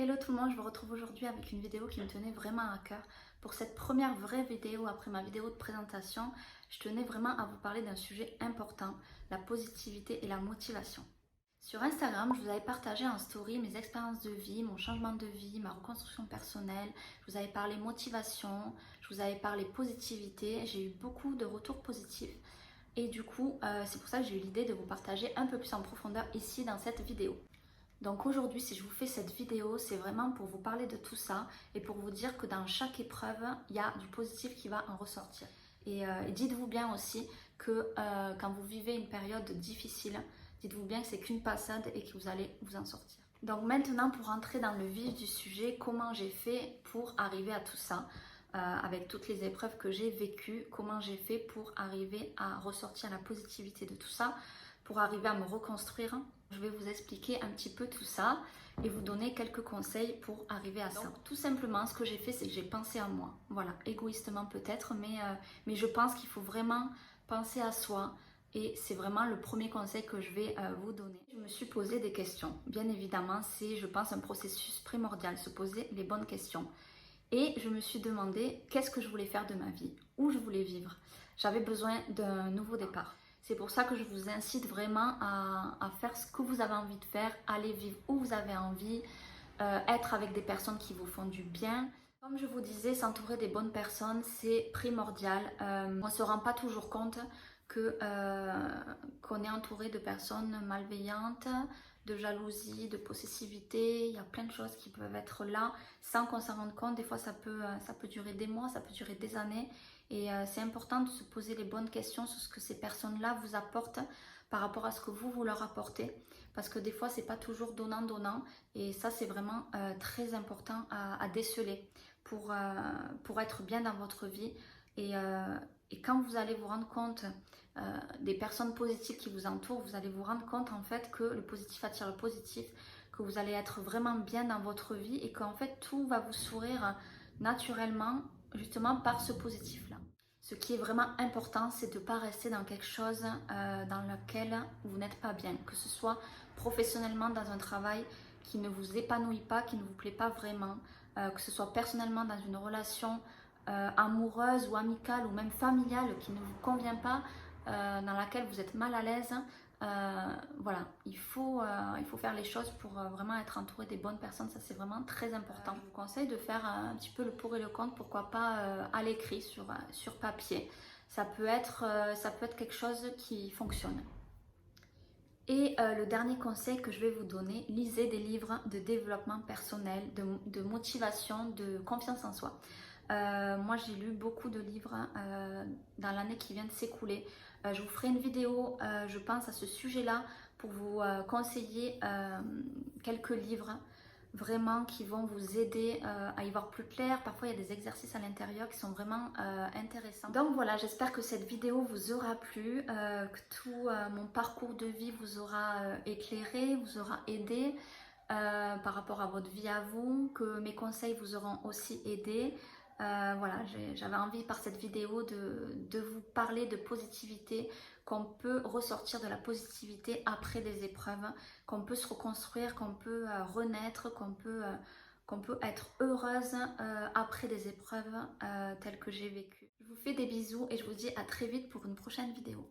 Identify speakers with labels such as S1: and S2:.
S1: Hello tout le monde, je vous retrouve aujourd'hui avec une vidéo qui me tenait vraiment à cœur. Pour cette première vraie vidéo après ma vidéo de présentation, je tenais vraiment à vous parler d'un sujet important, la positivité et la motivation. Sur Instagram, je vous avais partagé en story mes expériences de vie, mon changement de vie, ma reconstruction personnelle. Je vous avais parlé motivation, je vous avais parlé positivité. J'ai eu beaucoup de retours positifs. Et du coup, c'est pour ça que j'ai eu l'idée de vous partager un peu plus en profondeur ici dans cette vidéo. Donc aujourd'hui, si je vous fais cette vidéo, c'est vraiment pour vous parler de tout ça et pour vous dire que dans chaque épreuve, il y a du positif qui va en ressortir. Et dites-vous bien aussi que quand vous vivez une période difficile, dites-vous bien que c'est qu'une passade et que vous allez vous en sortir. Donc maintenant, pour entrer dans le vif du sujet, comment j'ai fait pour arriver à tout ça, avec toutes les épreuves que j'ai vécues, comment j'ai fait pour arriver à ressortir la positivité de tout ça, pour arriver à me reconstruire. Je vais vous expliquer un petit peu tout ça et vous donner quelques conseils pour arriver à ça. Donc, tout simplement, ce que j'ai fait, c'est que j'ai pensé à moi. Voilà, égoïstement peut-être, mais je pense qu'il faut vraiment penser à soi. Et c'est vraiment le premier conseil que je vais vous donner. Je me suis posé des questions. Bien évidemment, c'est, je pense, un processus primordial, se poser les bonnes questions. Et je me suis demandé qu'est-ce que je voulais faire de ma vie, où je voulais vivre. J'avais besoin d'un nouveau départ. C'est pour ça que je vous incite vraiment à faire ce que vous avez envie de faire, aller vivre où vous avez envie, être avec des personnes qui vous font du bien. Comme je vous disais, s'entourer des bonnes personnes, c'est primordial. On ne se rend pas toujours compte qu'on est entouré de personnes malveillantes, de jalousie, de possessivité. Il y a plein de choses qui peuvent être là sans qu'on s'en rende compte. Des fois, ça peut durer des mois, ça peut durer des années. Et c'est important de se poser les bonnes questions sur ce que ces personnes-là vous apportent par rapport à ce que vous leur apportez. Parce que des fois, c'est pas toujours donnant-donnant. Et ça, c'est vraiment très important à déceler pour être bien dans votre vie. Et quand vous allez vous rendre compte des personnes positives qui vous entourent, vous allez vous rendre compte en fait que le positif attire le positif, que vous allez être vraiment bien dans votre vie et qu'en fait tout va vous sourire naturellement justement par ce positif-là. Ce qui est vraiment important, c'est de ne pas rester dans quelque chose dans lequel vous n'êtes pas bien, que ce soit professionnellement dans un travail qui ne vous épanouit pas, qui ne vous plaît pas vraiment, que ce soit personnellement dans une relation amoureuse ou amicale ou même familiale qui ne vous convient pas, dans laquelle vous êtes mal à l'aise. Voilà, il faut faire les choses pour vraiment être entouré des bonnes personnes, ça c'est vraiment très important. Je vous conseille de faire un petit peu le pour et le contre, pourquoi pas à l'écrit, sur papier. Ça peut être quelque chose qui fonctionne. Et le dernier conseil que je vais vous donner, lisez des livres de développement personnel, de motivation, de confiance en soi. Moi, j'ai lu beaucoup de livres dans l'année qui vient de s'écouler. Je vous ferai une vidéo, je pense, à ce sujet-là pour vous conseiller quelques livres vraiment qui vont vous aider à y voir plus clair. Parfois, il y a des exercices à l'intérieur qui sont vraiment intéressants. Donc voilà, j'espère que cette vidéo vous aura plu, que tout mon parcours de vie vous aura éclairé, vous aura aidé par rapport à votre vie à vous, que mes conseils vous auront aussi aidé. Voilà, j'avais envie par cette vidéo de vous parler de positivité, qu'on peut ressortir de la positivité après des épreuves, qu'on peut se reconstruire, qu'on peut renaître, qu'on peut être heureuse après des épreuves telles que j'ai vécues. Je vous fais des bisous et je vous dis à très vite pour une prochaine vidéo.